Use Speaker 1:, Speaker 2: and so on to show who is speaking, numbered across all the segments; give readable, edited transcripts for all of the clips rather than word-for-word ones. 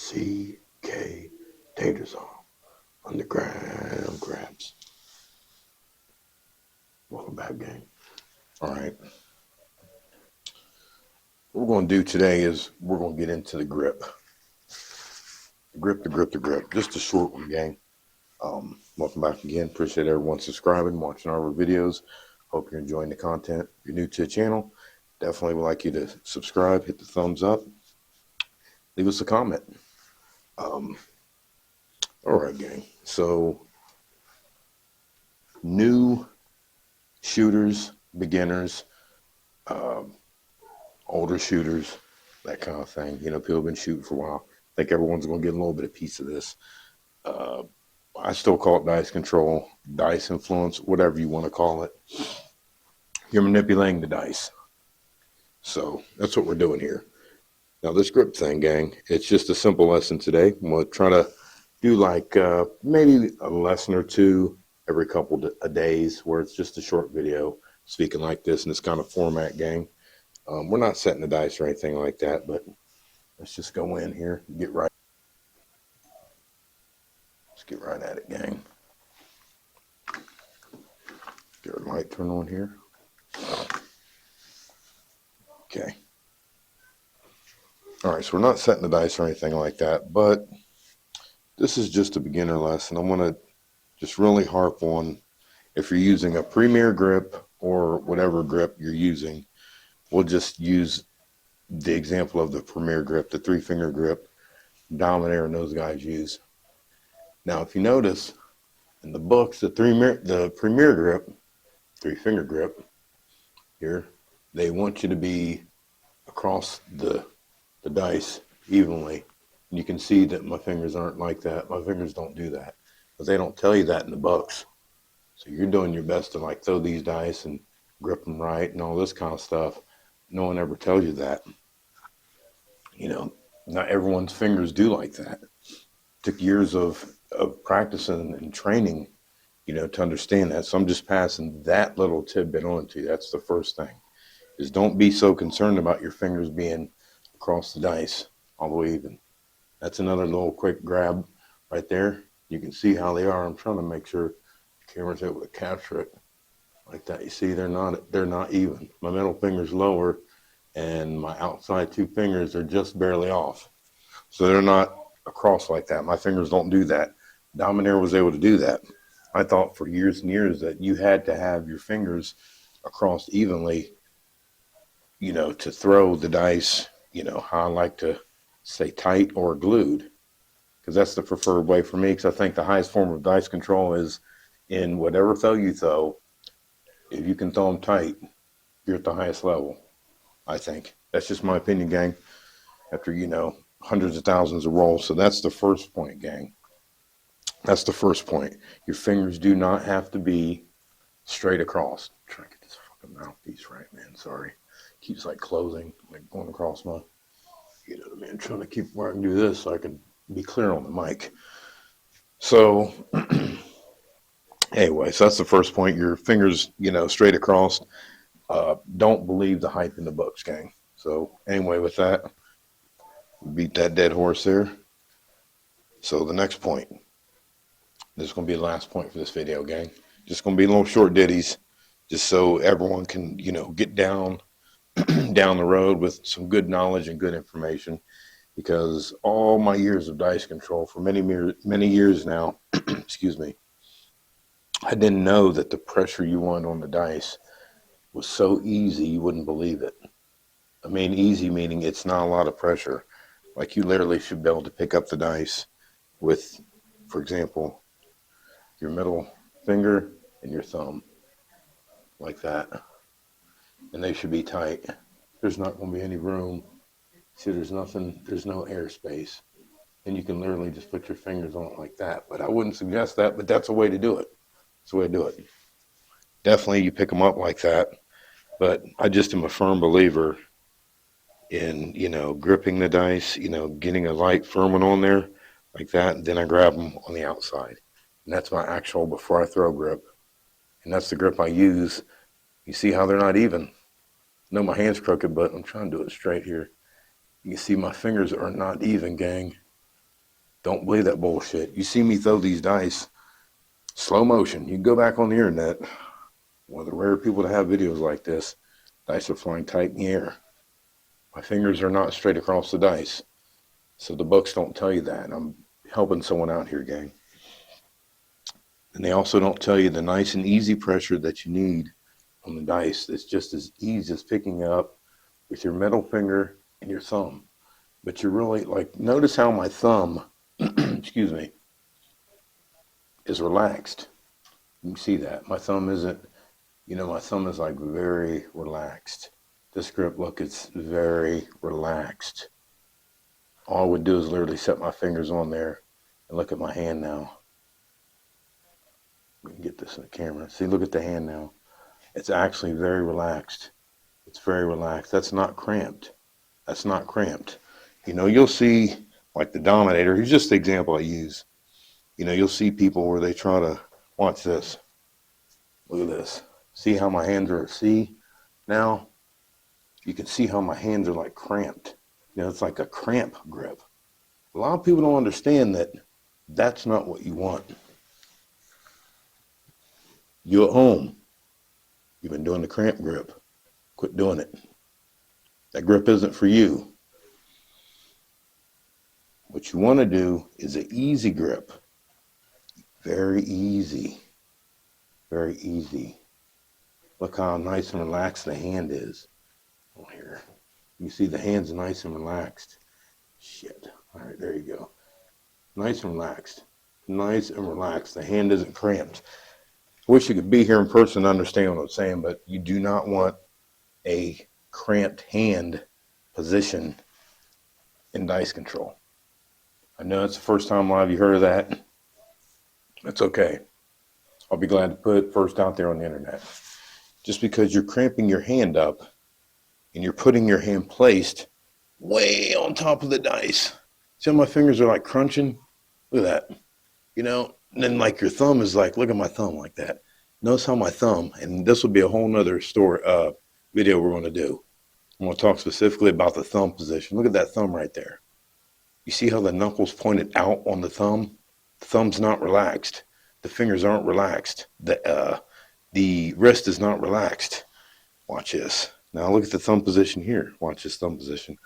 Speaker 1: CK Danger Zone Underground Grabs. Welcome back, gang. All right. What we're going to do today is we're going to get into the grip. The grip. Just a short one, gang. Welcome back again. Appreciate everyone subscribing, watching our videos. Hope you're enjoying the content. If you're new to the channel, definitely would like you to subscribe, hit the thumbs up, leave us a comment. All right, gang. So, new shooters, beginners, older shooters, that kind of thing. You know, people have been shooting for a while. I think everyone's going to get a little bit of piece of this. I still call it dice control, dice influence, whatever you want to call it. You're manipulating the dice. So that's what we're doing here. Now this grip thing, gang, it's just a simple lesson today. I'm going to try to do like maybe a lesson or two every couple of days where it's just a short video speaking like this in this kind of format, gang. We're not setting the dice or anything like that, but let's just go in here and get right. Let's get right at it, gang. Get our light turned on here. Okay. All right, so we're not setting the dice or anything like that, but this is just a beginner lesson. I'm going to just really harp on, if you're using a premier grip or whatever grip you're using, we'll just use the example of the premier grip, the 3-finger grip Dominator and those guys use. Now, if you notice in the books, the premier grip, 3-finger grip here, they want you to be across the dice evenly. And you can see that my fingers aren't like that. My fingers don't do that, but they don't tell you that in the books. So you're doing your best to like throw these dice and grip them right and all this kind of stuff. No one ever tells you that. You know, not everyone's fingers do like that. Took years of practicing and training, you know, to understand that. So I'm just passing that little tidbit on to you. That's the first thing, is don't be so concerned about your fingers being across the dice all the way even. That's another little quick grab right there. You can see how they are. I'm trying to make sure the camera's able to capture it like that. You see, they're not even. My middle finger's lower and my outside 2 fingers are just barely off. So they're not across like that. My fingers don't do that. Dominator was able to do that. I thought for years and years that you had to have your fingers across evenly, you know, to throw the dice, you know, how I like to say, tight or glued, because that's the preferred way for me, because I think the highest form of dice control is in whatever throw you throw. If you can throw them tight, you're at the highest level, I think. That's just my opinion, gang, after, you know, hundreds of thousands of rolls. So that's the first point, gang. That's the first point. Your fingers do not have to be straight across. I'm trying to get this fucking mouthpiece right, man. Sorry. Keeps like closing, like going across my, you know what I mean? I'm trying to keep where I can do this so I can be clear on the mic. So anyway, so that's the first point. Your fingers, you know, straight across. Don't believe the hype in the books, gang. So anyway, with that, beat that dead horse there. So the next point, this is going to be the last point for this video, gang. Just going to be little short ditties, just so everyone can, you know, get down the road with some good knowledge and good information. Because all my years of dice control for many years now, excuse me, I didn't know that the pressure you want on the dice was so easy you wouldn't believe it. I mean, easy meaning it's not a lot of pressure. Like you literally should be able to pick up the dice with, for example, your middle finger and your thumb, like that. And they should be tight. There's not going to be any room. See, there's nothing, there's no airspace. And you can literally just put your fingers on it like that. But I wouldn't suggest that, but that's a way to do it. That's the way to do it. Definitely you pick them up like that. But I just am a firm believer in, you know, gripping the dice, you know, getting a light firm one on there like that. And then I grab them on the outside. And that's my actual before I throw grip. And that's the grip I use. You see how they're not even? I know my hand's crooked, but I'm trying to do it straight here. You can see my fingers are not even, gang. Don't believe that bullshit. You see me throw these dice, slow motion. You can go back on the internet. One of the rare people to have videos like this. Dice are flying tight in the air. My fingers are not straight across the dice. So the books don't tell you that. I'm helping someone out here, gang. And they also don't tell you the nice and easy pressure that you need on the dice. It's just as easy as picking up with your middle finger and your thumb. But you're really, like, notice how my thumb, excuse me, is relaxed. You can see that. My thumb isn't, my thumb is like very relaxed. This grip, look, it's very relaxed. All I would do is literally set my fingers on there and look at my hand now. We can get this in the camera. See, look at the hand now. It's actually very relaxed. It's very relaxed. That's not cramped. That's not cramped. You'll see, like the Dominator, here's just the example I use. You'll see people where they try to, watch this. Look at this. See how my hands are, see? Now, you can see how my hands are like cramped. It's like a cramp grip. A lot of people don't understand that that's not what you want. You at home, you've been doing the cramp grip. Quit doing it. That grip isn't for you. What you want to do is an easy grip. Very easy. Very easy. Look how nice and relaxed the hand is. Oh, here. You see the hand's nice and relaxed. Shit. All right, there you go. Nice and relaxed. Nice and relaxed. The hand isn't cramped. I wish you could be here in person to understand what I'm saying, but you do not want a cramped hand position in dice control. I know it's the first time a lot of you heard of that. That's okay. I'll be glad to put it first out there on the internet. Just because you're cramping your hand up and you're putting your hand placed way on top of the dice. See how my fingers are like crunching? Look at that. And then like your thumb is like, look at my thumb like that. Notice how my thumb, and this will be a whole nother video we're going to do. I'm going to talk specifically about the thumb position. Look at that thumb right there. You see how the knuckles pointed out on the thumb? The thumb's not relaxed. The fingers aren't relaxed. The wrist is not relaxed. Watch this. Now look at the thumb position here. Watch this thumb position.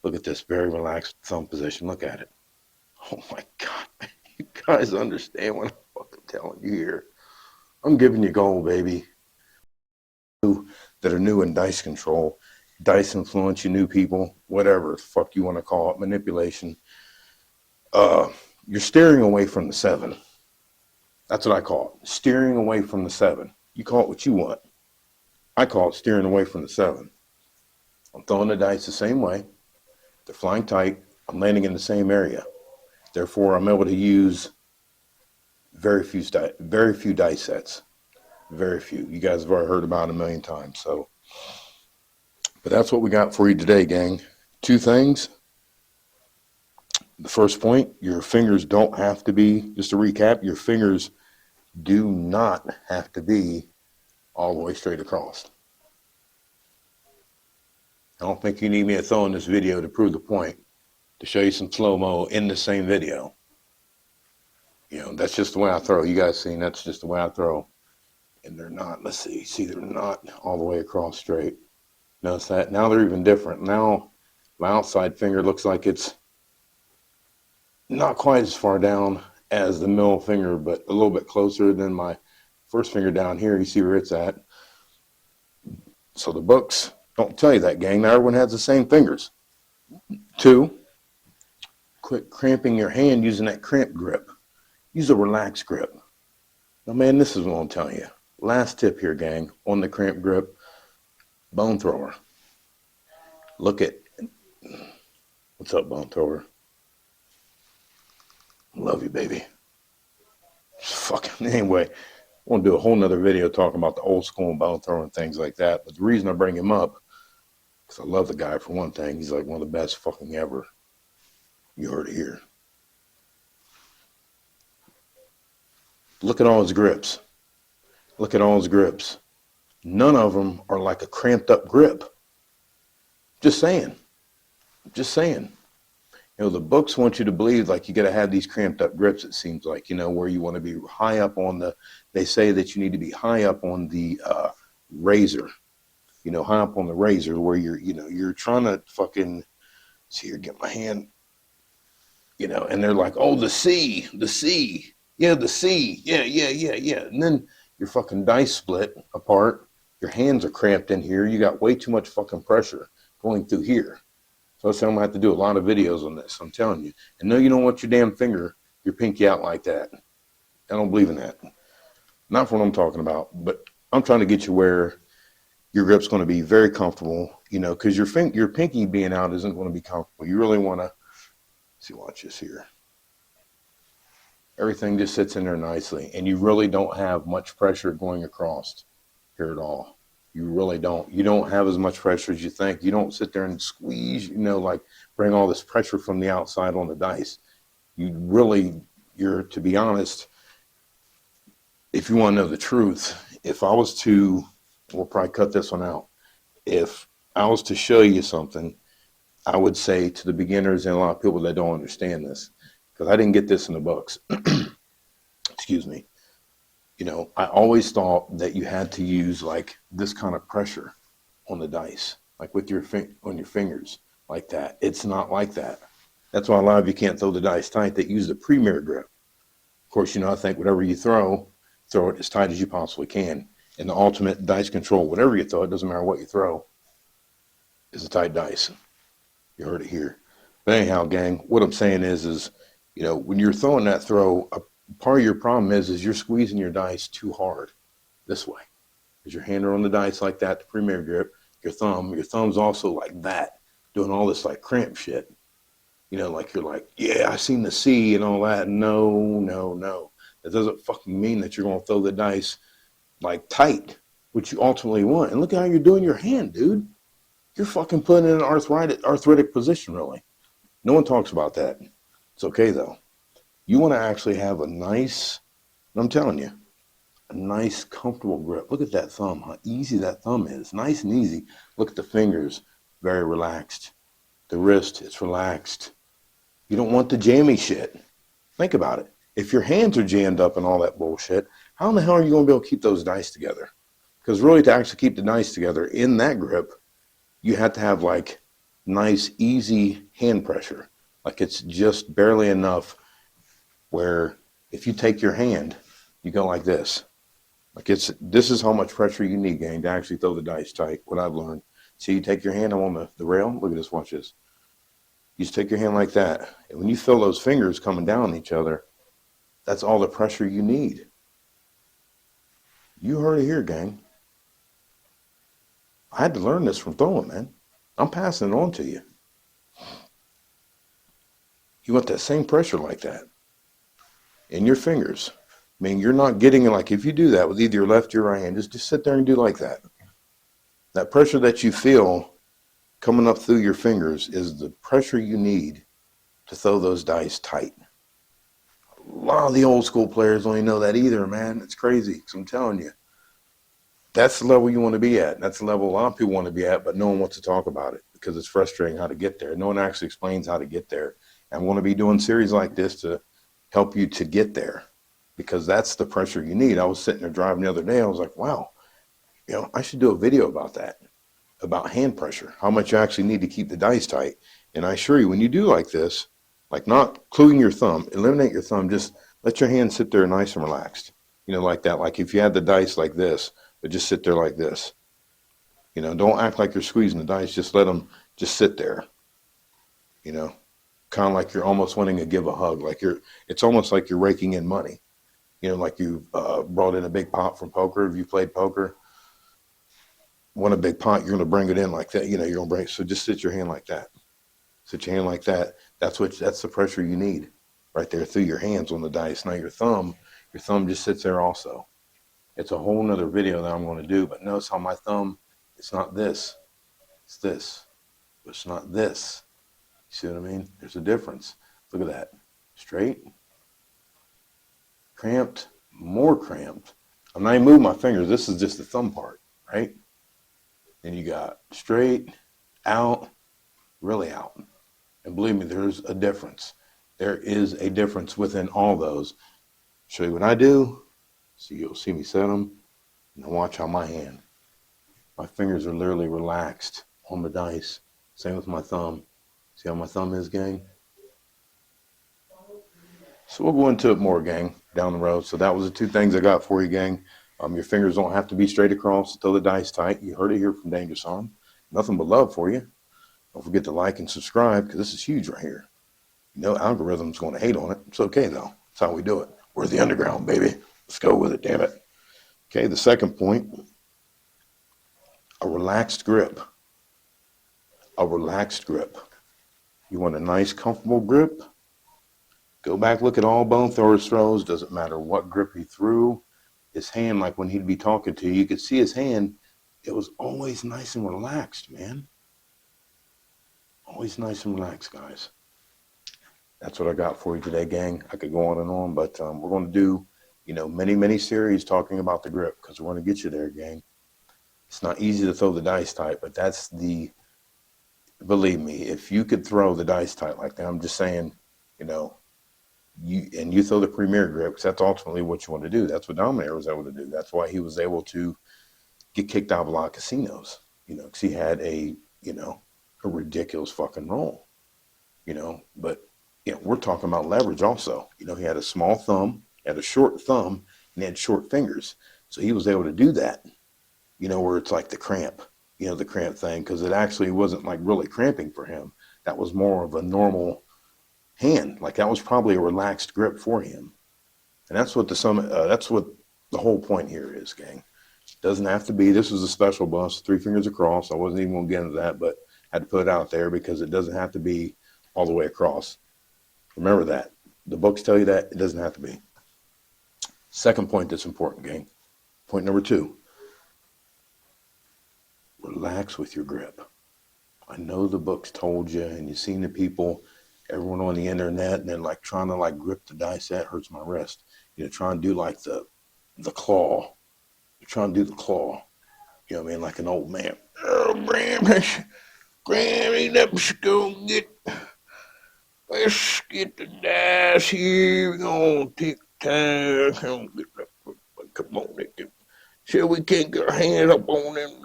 Speaker 1: Look at this very relaxed thumb position. Look at it. Oh my God. You guys understand what I'm fucking telling you here. I'm giving you gold, baby. That are new in dice control, dice influence, you new people, whatever the fuck you want to call it, manipulation. You're steering away from the 7. That's what I call it. Steering away from the 7. You call it what you want. I call it steering away from the 7. I'm throwing the dice the same way. They're flying tight. I'm landing in the same area. Therefore, I'm able to use very few dice sets. Very few. You guys have already heard about it a million times. But that's what we got for you today, gang. 2 things. The first point, your fingers don't have to be, just to recap, your fingers do not have to be all the way straight across. I don't think you need me to throw in this video to prove the point, to show you some slow-mo in the same video. That's just the way I throw. You guys seen, that's just the way I throw. And they're not, let's see, they're not all the way across straight. Notice that? Now they're even different. Now my outside finger looks like it's not quite as far down as the middle finger, but a little bit closer than my first finger down here. You see where it's at. So the books don't tell you that, gang. Now everyone has the same fingers. 2, quit cramping your hand using that cramp grip. Use a relaxed grip. Now, man, this is what I'm telling you. Last tip here, gang, on the cramp grip, bone thrower. Look at, what's up, bone thrower? Love you, baby. Fucking, anyway, I want to do a whole nother video talking about the old school and bone thrower and things like that. But the reason I bring him up, because I love the guy for one thing. He's like one of the best fucking ever. You heard it here. Look at all his grips. Look at all his grips. None of them are like a cramped up grip. Just saying. Just saying. You know, the books want you to believe like you got to have these cramped up grips, it seems like, you know, where you want to be high up on the, they say that you need to be high up on the razor, you know, high up on the razor where you're, you know, you're trying to fucking, see here, get my hand, you know, and they're like, oh, the C, yeah, the C, yeah, yeah, yeah, yeah. And then your fucking dice split apart, your hands are cramped in here, you got way too much fucking pressure going through here. So I'm gonna have to do a lot of videos on this. I'm telling you. And no, you don't want your damn finger, your pinky out like that. I don't believe in that. Not for what I'm talking about. But I'm trying to get you where your grip's going to be very comfortable. You know, because your pinky being out isn't going to be comfortable. You really want to see. Watch this here. Everything just sits in there nicely, and you really don't have much pressure going across here at all. You really don't. You don't have as much pressure as you think. You don't sit there and squeeze, you know, like bring all this pressure from the outside on the dice. You really, to be honest, if you want to know the truth, if I was to, we'll probably cut this one out. If I was to show you something, I would say to the beginners and a lot of people that don't understand this, because I didn't get this in the books. Excuse me. You know, I always thought that you had to use like this kind of pressure on the dice, like with your on your fingers, like that. It's not like that. That's why a lot of you can't throw the dice tight. They use the premier grip. Of course, you know, I think whatever you throw it as tight as you possibly can. And the ultimate dice control, whatever you throw, it doesn't matter what you throw, is a tight dice. You heard it here. But anyhow, gang, what I'm saying is, you know, when you're throwing that throw, part of your problem is you're squeezing your dice too hard this way. Because your hand are on the dice like that, the premier grip, your thumb's also like that, doing all this like cramp shit. You know, like you're like, yeah, I seen the C and all that. No, no, no. That doesn't fucking mean that you're going to throw the dice like tight, which you ultimately want. And look at how you're doing your hand, dude. You're fucking putting it in an arthritic position, really. No one talks about that. It's okay, though. You want to actually have a nice, I'm telling you, a nice, comfortable grip. Look at that thumb, how easy that thumb is. Nice and easy. Look at the fingers, very relaxed. The wrist, it's relaxed. You don't want the jammy shit. Think about it. If your hands are jammed up and all that bullshit, how in the hell are you going to be able to keep those dice together? Because really, to actually keep the dice together in that grip, you have to have like nice, easy hand pressure. Like it's just barely enough where if you take your hand, you go like this. Like this is how much pressure you need, gang, to actually throw the dice tight, what I've learned. See, you take your hand, I'm on the rail. Look at this, watch this. You just take your hand like that. And when you feel those fingers coming down on each other, that's all the pressure you need. You heard it here, gang. I had to learn this from throwing, man. I'm passing it on to you. You want that same pressure like that in your fingers. I mean, you're not getting it like if you do that with either your left or your right hand, just sit there and do like that. That pressure that you feel coming up through your fingers is the pressure you need to throw those dice tight. A lot of the old school players don't even know that either, man. It's crazy, because I'm telling you. That's the level you want to be at. That's the level a lot of people want to be at, but no one wants to talk about it because it's frustrating how to get there. No one actually explains how to get there. And I want to be doing series like this to help you to get there, because that's the pressure you need. I was sitting there driving the other day. I was like, wow, you know, I should do a video about that, about hand pressure, how much you actually need to keep the dice tight. And I assure you, when you do like this, like not including your thumb, eliminate your thumb, just let your hand sit there nice and relaxed, you know, like that. Like if you had the dice like this, but just sit there like this. You know, don't act like you're squeezing the dice. Just let them just sit there. You know, kind of like you're almost wanting to give a hug. Like it's almost like you're raking in money. You know, like you brought in a big pot from poker. If you played poker, won a big pot, you're going to bring it in like that. You know, you're going to bring it. So just sit your hand like that. Sit your hand like that. That's the pressure you need right there through your hands on the dice. Now your thumb just sits there also. It's a whole nother video that I'm going to do, but notice how my thumb, it's not this, it's this, but it's not this. You see what I mean? There's a difference. Look at that. Straight, cramped, more cramped. I'm not even moving my fingers. This is just the thumb part, right? Then you got straight, out, really out. And believe me, there's a difference. There is a difference within all those. Show you what I do. So you'll see me set them. Now watch how my hand. My fingers are literally relaxed on the dice. Same with my thumb. See how my thumb is, gang? So we'll go into it more, gang, down the road. So that was the two things I got for you, gang. Your fingers don't have to be straight across. Throw the dice tight. You heard it here from Dangerous Arm. Nothing but love for you. Don't forget to like and subscribe because this is huge right here. You know, algorithm's going to hate on it. It's okay, though. That's how we do it. We're the underground, baby. Let's go with it, damn it. Okay, the second point, a relaxed grip. A relaxed grip. You want a nice, comfortable grip? Go back, look at all Bone Thrower's throws. Doesn't matter what grip he threw. His hand, like when he'd be talking to you, you could see his hand. It was always nice and relaxed, man. Always nice and relaxed, guys. That's what I got for you today, gang. I could go on and on, but we're going to do, many, many series talking about the grip because we're going to get you there, gang. It's not easy to throw the dice tight, but believe me, if you could throw the dice tight like that, I'm just saying, you throw the premier grip because that's ultimately what you want to do. That's what Dominator was able to do. That's why he was able to get kicked out of a lot of casinos, because he had a ridiculous fucking roll, but we're talking about leverage also. He had a small thumb, had a short thumb, and he had short fingers. So he was able to do that, where it's like the cramp thing, because it actually wasn't like really cramping for him. That was more of a normal hand. Like that was probably a relaxed grip for him. And that's what that's what the whole point here is, gang. Doesn't have to be. This was a special bust, 3 fingers across. I wasn't even going to get into that, but had to put it out there because it doesn't have to be all the way across. Remember that. The books tell you that. It doesn't have to be. Second point that's important, gang. Point number 2. Relax with your grip. I know the books told you, and you've seen the people, everyone on the internet, and they're like trying to like grip the dice. That hurts my wrist. Trying to do like the claw. They're trying to do the claw. You know what I mean? Like an old man. Oh, Graham, let's go let's get the dice here. We're going to take time. Come on, sure we can't get our hands up on them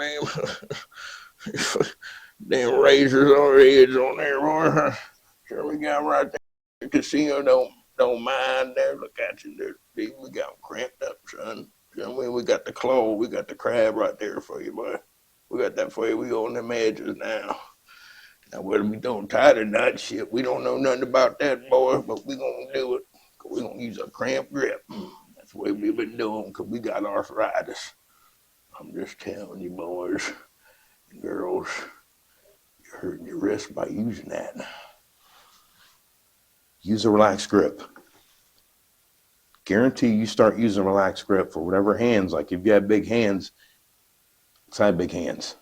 Speaker 1: damn razors or heads on there, boy. Sure we got right there. The casino don't mind there. Look at you there. We got them cramped up, son. We got the claw, we got the crab right there for you, boy. We got that for you. We on them edges now. Now, whether we don't tie the knot shit, we don't know nothing about that, boy, but we gonna do it. We gonna use a cramped grip. That's the way we've been doing, because we got arthritis. I'm just telling you, boys and girls, you're hurting your wrist by using that. Use a relaxed grip. Guarantee you start using a relaxed grip for whatever hands, like if you have big hands, side big hands,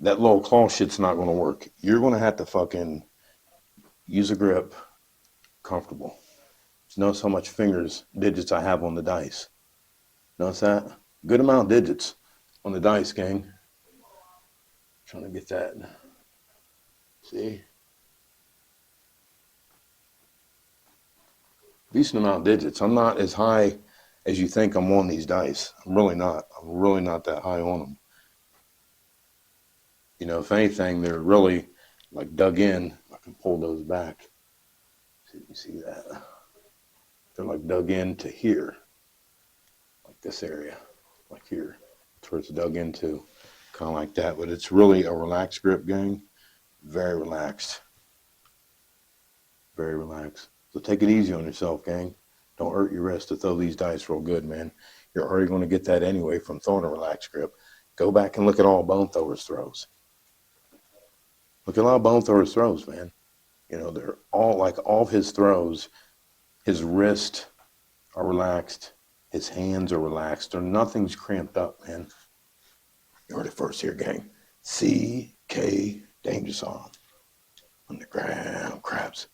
Speaker 1: that little claw shit's not going to work. You're going to have to fucking use a grip comfortable. Notice how much digits I have on the dice. Notice that? Good amount of digits on the dice, gang. Trying to get that. See? Decent amount of digits. I'm not as high as you think I'm on these dice. I'm really not. I'm really not that high on them. If anything, they're really like dug in. I can pull those back. See if you see that. They're like dug into here. Like this area. Like here. That's where it's dug into. Kind of like that. But it's really a relaxed grip, gang. Very relaxed. Very relaxed. So take it easy on yourself, gang. Don't hurt your wrist to throw these dice real good, man. You're already going to get that anyway from throwing a relaxed grip. Go back and look at all Bone Thrower's throws. Look at a lot of Bone Thrower's throws, man. They're all like all of his throws. His wrists are relaxed. His hands are relaxed. Nothing's cramped up, man. You heard it first here, gang. CK Dangerous Arm. Underground crabs.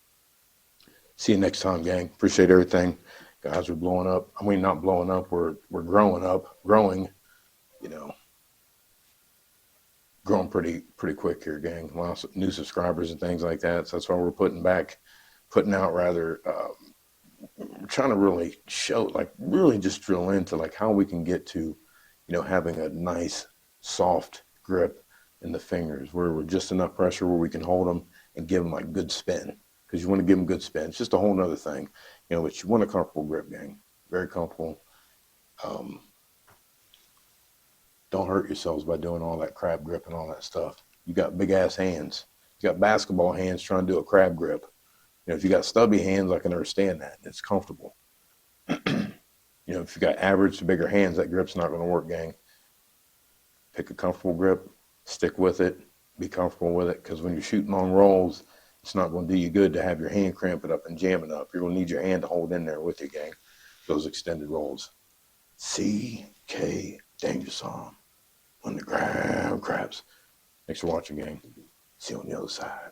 Speaker 1: See you next time, gang. Appreciate everything. Guys, we're blowing up. I mean, not blowing up. We're growing up. Growing, growing pretty quick here, gang. A lot of new subscribers and things like that. So that's why we're putting out rather. We're trying to really show, like, really just drill into like how we can get to, having a nice soft grip in the fingers where we're just enough pressure where we can hold them and give them like good spin. Because you want to give them good spin. It's just a whole nother thing, but you want a comfortable grip, gang. Very comfortable. Um, don't hurt yourselves by doing all that crab grip and all that stuff. You got big ass hands. You got basketball hands trying to do a crab grip. If you got stubby hands, I can understand that. It's comfortable. If you got average to bigger hands, that grip's not going to work, gang. Pick a comfortable grip, stick with it, be comfortable with it, because when you're shooting long rolls, it's not going to do you good to have your hand cramp it up and jam it up. You're going to need your hand to hold in there with you, gang, those extended rolls. CK Danger Song on the crabs. Thanks for watching, gang. See you on the other side.